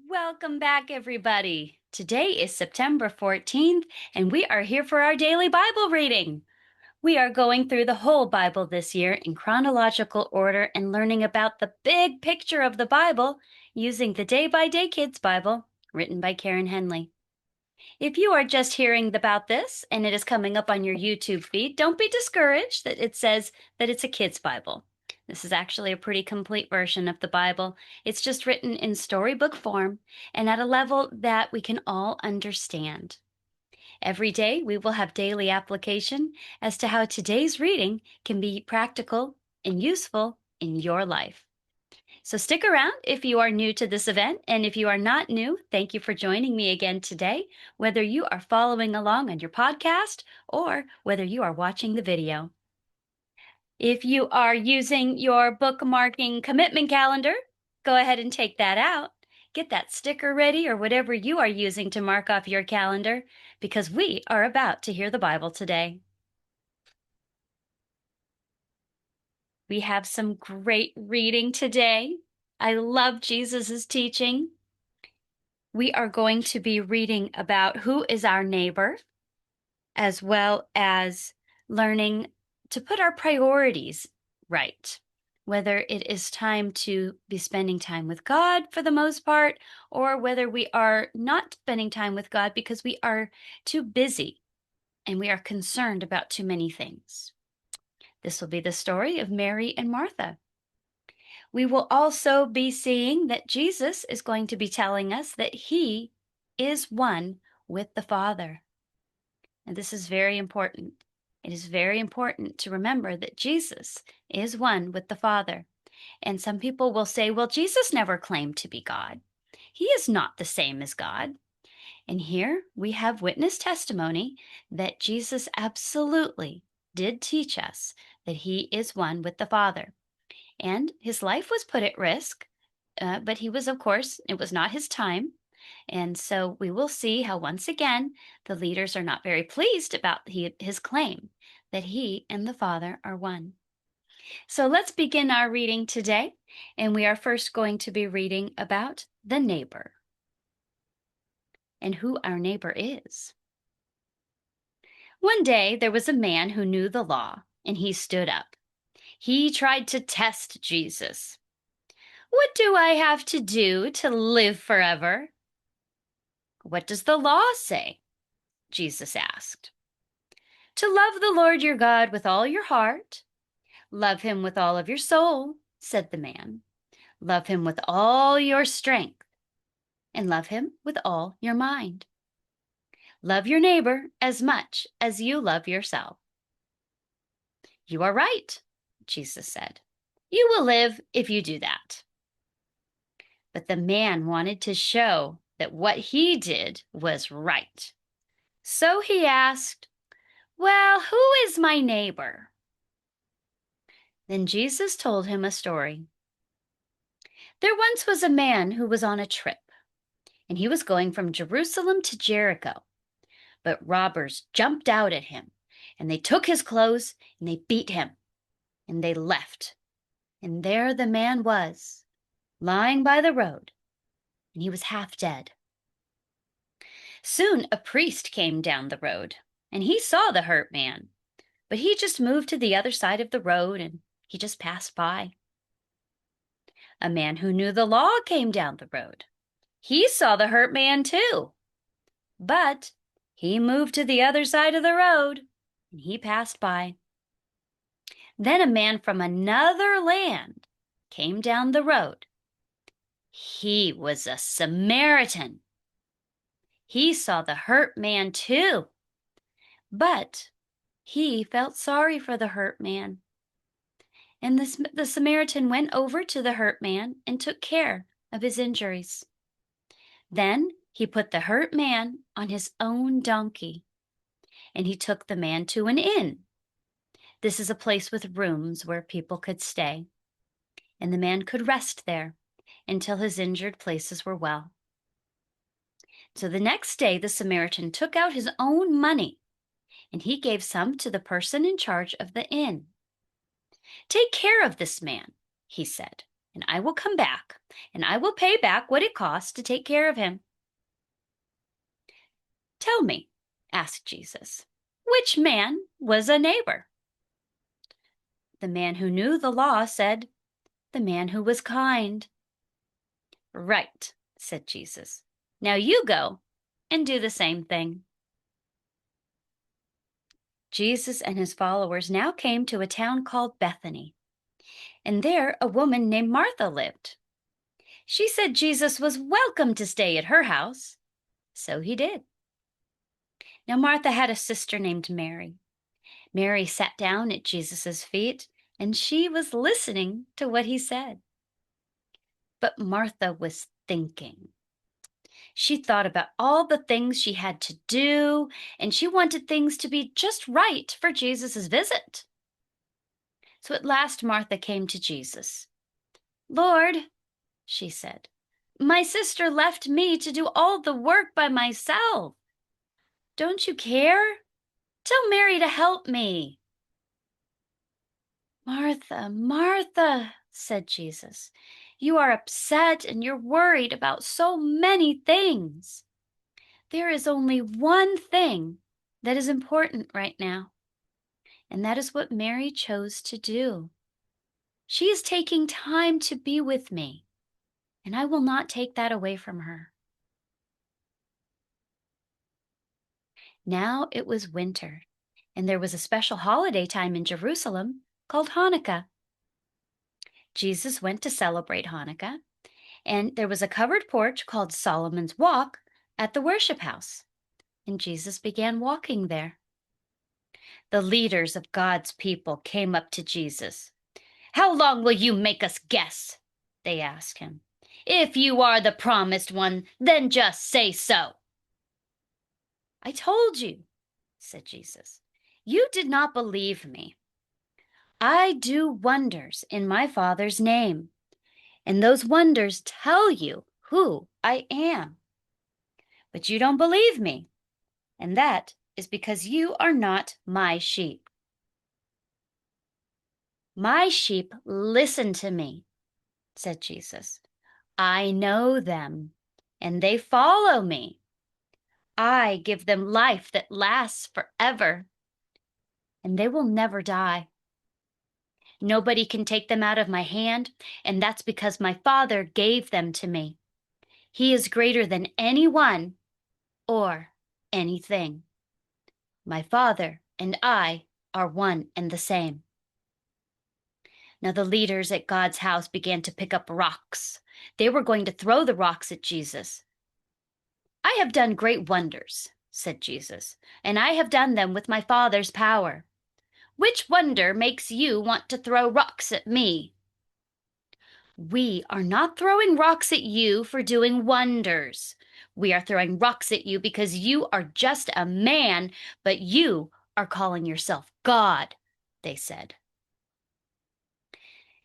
Welcome back, everybody. Today is September 14th, and we are here for our daily Bible reading. We are going through the whole Bible this year in chronological order and learning about the big picture of the Bible using the Day by Day Kids Bible written by Karen Henley. If you are just hearing about this and it is coming up on your YouTube feed, don't be discouraged that it says that it's a kids' Bible. This is actually a pretty complete version of the Bible. It's just written in storybook form and at a level that we can all understand. Every day we will have daily application as to how today's reading can be practical and useful in your life. So stick around if you are new to this event, and if you are not new, thank you for joining me again today, whether you are following along on your podcast or whether you are watching the video. If you are using your bookmarking commitment calendar, go ahead and take that out. Get that sticker ready or whatever you are using to mark off your calendar, because we are about to hear the Bible today. We have some great reading today. I love Jesus's teaching. We are going to be reading about who is our neighbor, as well as learning to put our priorities right, whether it is time to be spending time with God for the most part, or whether we are not spending time with God because we are too busy and we are concerned about too many things. This will be the story of Mary and Martha. We will also be seeing that Jesus is going to be telling us that he is one with the Father. And this is very important. It is very important to remember that Jesus is one with the Father. And some people will say, well, Jesus never claimed to be God. He is not the same as God. And here we have witness testimony that Jesus absolutely did teach us that he is one with the Father. And his life was put at risk, but he was, of course, it was not his time. And so we will see how, once again, the leaders are not very pleased about his claim that he and the Father are one. So let's begin our reading today. And we are first going to be reading about the neighbor and who our neighbor is. One day there was a man who knew the law, and he stood up. He tried to test Jesus. What do I have to do to live forever? What does the law say? Jesus asked. To love the Lord your God with all your heart. Love him with all of your soul, said the man. Love him with all your strength. And love him with all your mind. Love your neighbor as much as you love yourself. You are right, Jesus said. You will live if you do that. But the man wanted to show that what he did was right. So he asked, well, who is my neighbor? Then Jesus told him a story. There once was a man who was on a trip, and he was going from Jerusalem to Jericho. But robbers jumped out at him, and they took his clothes, and they beat him, and they left. And there the man was, lying by the road, and he was half dead. Soon a priest came down the road, and he saw the hurt man, but he just moved to the other side of the road, and he just passed by. A man who knew the law came down the road. He saw the hurt man too, but he moved to the other side of the road, and he passed by. Then a man from another land came down the road. He was a Samaritan. He saw the hurt man too, but he felt sorry for the hurt man. And the Samaritan went over to the hurt man and took care of his injuries. Then he put the hurt man on his own donkey, and he took the man to an inn. This is a place with rooms where people could stay, and the man could rest there until his injured places were well. So the next day, the Samaritan took out his own money, and he gave some to the person in charge of the inn. Take care of this man, he said, and I will come back, and I will pay back what it costs to take care of him." "Tell me," asked Jesus, "which man was a neighbor?" The man who knew the law said, "The man who was kind." "Right," said Jesus. "Now you go and do the same thing." Jesus and his followers now came to a town called Bethany, and there a woman named Martha lived. She said Jesus was welcome to stay at her house, so he did. Now Martha had a sister named Mary. Mary sat down at Jesus' feet, and she was listening to what he said. But Martha was thinking. She thought about all the things she had to do, and she wanted things to be just right for Jesus' visit. So at last Martha came to Jesus. "Lord," she said, "my sister left me to do all the work by myself. Don't you care? Tell Mary to help me." "Martha, Martha," said Jesus, "you are upset and you're worried about so many things. There is only one thing that is important right now, and that is what Mary chose to do. She is taking time to be with me, and I will not take that away from her." Now it was winter, and there was a special holiday time in Jerusalem called Hanukkah. Jesus went to celebrate Hanukkah, and there was a covered porch called Solomon's Walk at the worship house, and Jesus began walking there. The leaders of God's people came up to Jesus. "How long will you make us guess?" they asked him. "If you are the promised one, then just say so." "I told you," said Jesus. "You did not believe me. I do wonders in my Father's name, and those wonders tell you who I am. But you don't believe me, and that is because you are not my sheep. My sheep listen to me," said Jesus. "I know them, and they follow me. I give them life that lasts forever, and they will never die. Nobody can take them out of my hand, and that's because my Father gave them to me. He is greater than anyone or anything. My Father and I are one and the same." Now the leaders at God's house began to pick up rocks. They were going to throw the rocks at Jesus. "I have done great wonders," said Jesus, "and I have done them with my Father's power. Which wonder makes you want to throw rocks at me?" "We are not throwing rocks at you for doing wonders. We are throwing rocks at you because you are just a man, but you are calling yourself God," they said.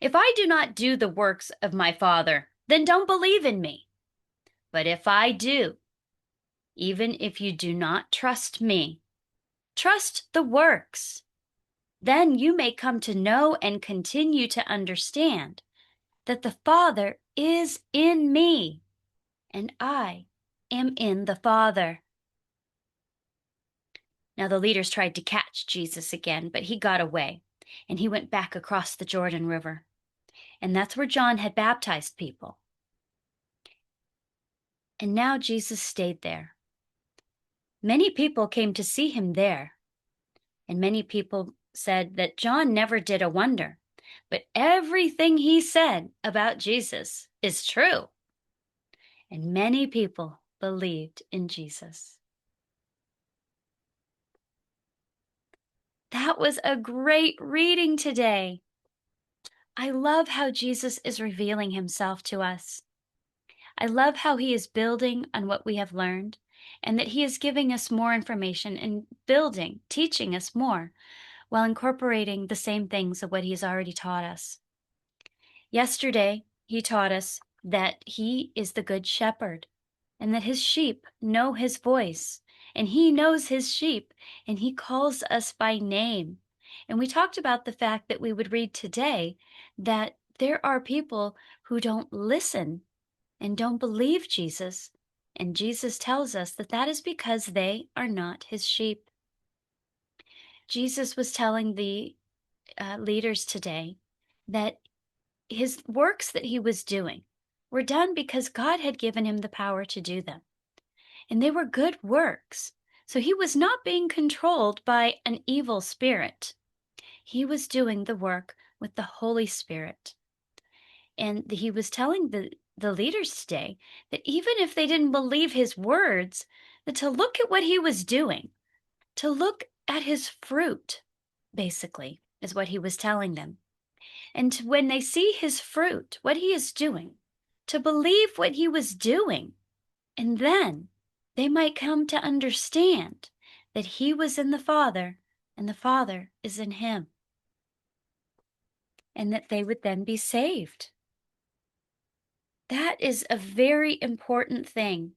"If I do not do the works of my Father, then don't believe in me. But if I do, even if you do not trust me, trust the works. Then you may come to know and continue to understand that the Father is in me, and I am in the Father." Now the leaders tried to catch Jesus again, but he got away, and he went back across the Jordan River. And that's where John had baptized people. And now Jesus stayed there. Many people came to see him there, and many people said that John never did a wonder, but everything he said about Jesus is true. And many people believed in Jesus. That was a great reading today. I love how Jesus is revealing himself to us. I love how he is building on what we have learned, and that he is giving us more information and building, teaching us more, while incorporating the same things of what he has already taught us. Yesterday, he taught us that he is the good shepherd, and that his sheep know his voice, and he knows his sheep, and he calls us by name. And we talked about the fact that we would read today that there are people who don't listen and don't believe Jesus. And Jesus tells us that that is because they are not his sheep. Jesus was telling the leaders today that his works that he was doing were done because God had given him the power to do them. And they were good works. So he was not being controlled by an evil spirit. He was doing the work with the Holy Spirit. And he was telling the leaders today that even if they didn't believe his words, that to look at what he was doing, to look at his fruit, basically, is what he was telling them. And when they see his fruit, what he is doing, to believe what he was doing, and then they might come to understand that he was in the Father and the Father is in him, and that they would then be saved. That is a very important thing.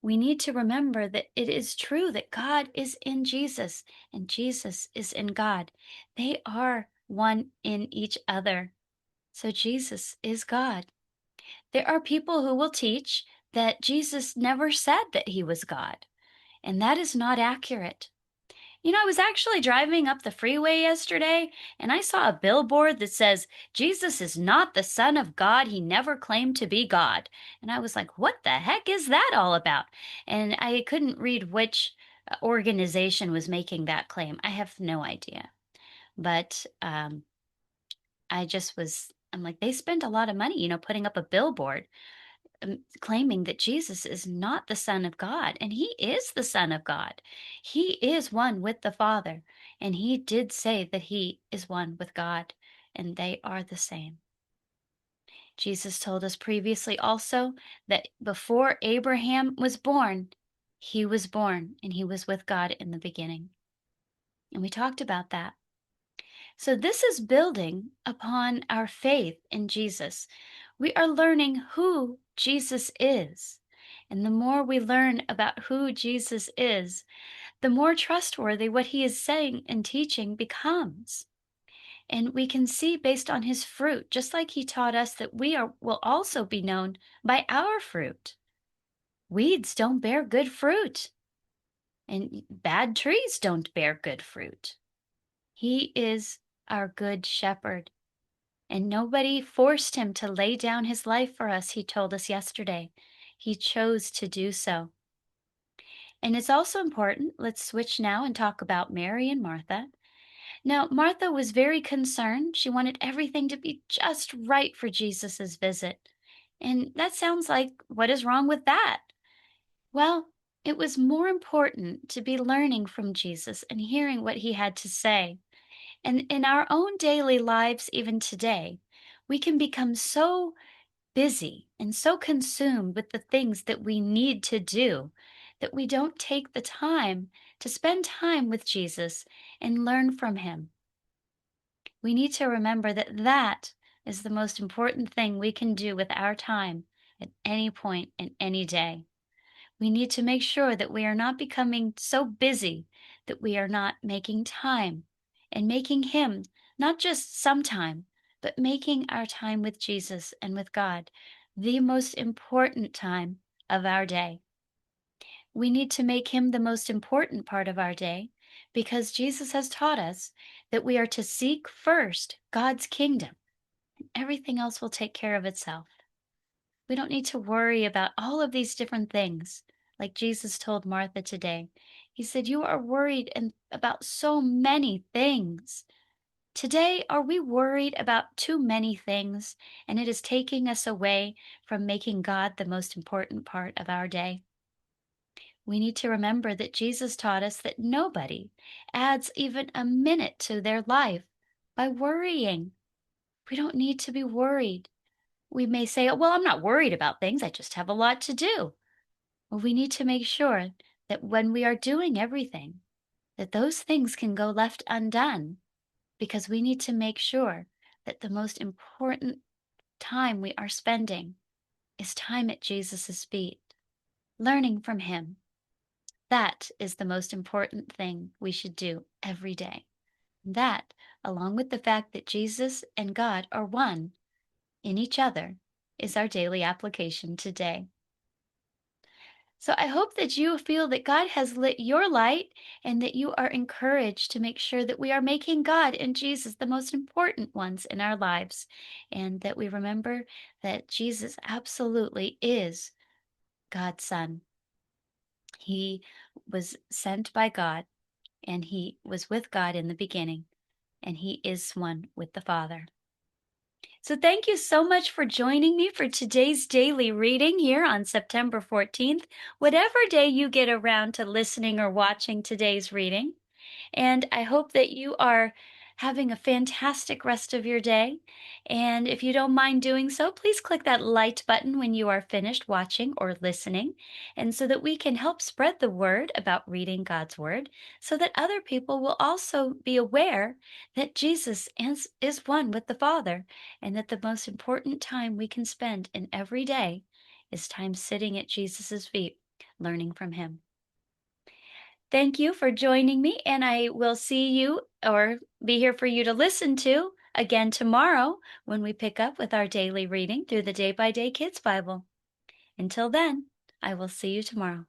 We need to remember that it is true that God is in Jesus and Jesus is in God. They are one in each other. So Jesus is God. There are people who will teach that Jesus never said that he was God, and that is not accurate. I was actually driving up the freeway yesterday and I saw a billboard that says, Jesus is not the Son of God. He never claimed to be God. And I was like, what the heck is that all about? And I couldn't read which organization was making that claim. I have no idea. But I'm like, they spent a lot of money, putting up a billboard claiming that Jesus is not the Son of God, and he is the Son of God. He is one with the Father, and he did say that he is one with God, and they are the same. Jesus told us previously also that before Abraham was born, he was born, and he was with God in the beginning. And we talked about that. So this is building upon our faith in Jesus. We are learning who Jesus is. And the more we learn about who Jesus is, the more trustworthy what he is saying and teaching becomes. And we can see based on his fruit, just like he taught us that will also be known by our fruit. Weeds don't bear good fruit, and bad trees don't bear good fruit. He is our good shepherd. And nobody forced him to lay down his life for us, he told us yesterday. He chose to do so. And it's also important, let's switch now and talk about Mary and Martha. Now, Martha was very concerned. She wanted everything to be just right for Jesus's visit. And that sounds like, what is wrong with that? Well, it was more important to be learning from Jesus and hearing what he had to say. And in our own daily lives, even today, we can become so busy and so consumed with the things that we need to do that we don't take the time to spend time with Jesus and learn from him. We need to remember that that is the most important thing we can do with our time at any point in any day. We need to make sure that we are not becoming so busy that we are not making time and making him not just some time, but making our time with Jesus and with God the most important time of our day. We need to make him the most important part of our day because Jesus has taught us that we are to seek first God's kingdom and everything else will take care of itself. We don't need to worry about all of these different things like Jesus told Martha today. He said, you are worried about so many things. Today, are we worried about too many things and it is taking us away from making God the most important part of our day? We need to remember that Jesus taught us that nobody adds even a minute to their life by worrying. We don't need to be worried. We may say, well, I'm not worried about things. I just have a lot to do. Well, we need to make sure that when we are doing everything, that those things can go left undone because we need to make sure that the most important time we are spending is time at Jesus' feet, learning from him. That is the most important thing we should do every day. That, along with the fact that Jesus and God are one, in each other is our daily application today. So I hope that you feel that God has lit your light and that you are encouraged to make sure that we are making God and Jesus the most important ones in our lives, and that we remember that Jesus absolutely is God's Son. He was sent by God, and he was with God in the beginning, and he is one with the Father. So thank you so much for joining me for today's daily reading here on September 14th, whatever day you get around to listening or watching today's reading. And I hope that you are having a fantastic rest of your day. And if you don't mind doing so, please click that like button when you are finished watching or listening, and so that we can help spread the word about reading God's Word, so that other people will also be aware that Jesus is one with the Father, and that the most important time we can spend in every day is time sitting at Jesus' feet, learning from Him. Thank you for joining me, and I will see you or be here for you to listen to again tomorrow when we pick up with our daily reading through the Day by Day Kids Bible. Until then, I will see you tomorrow.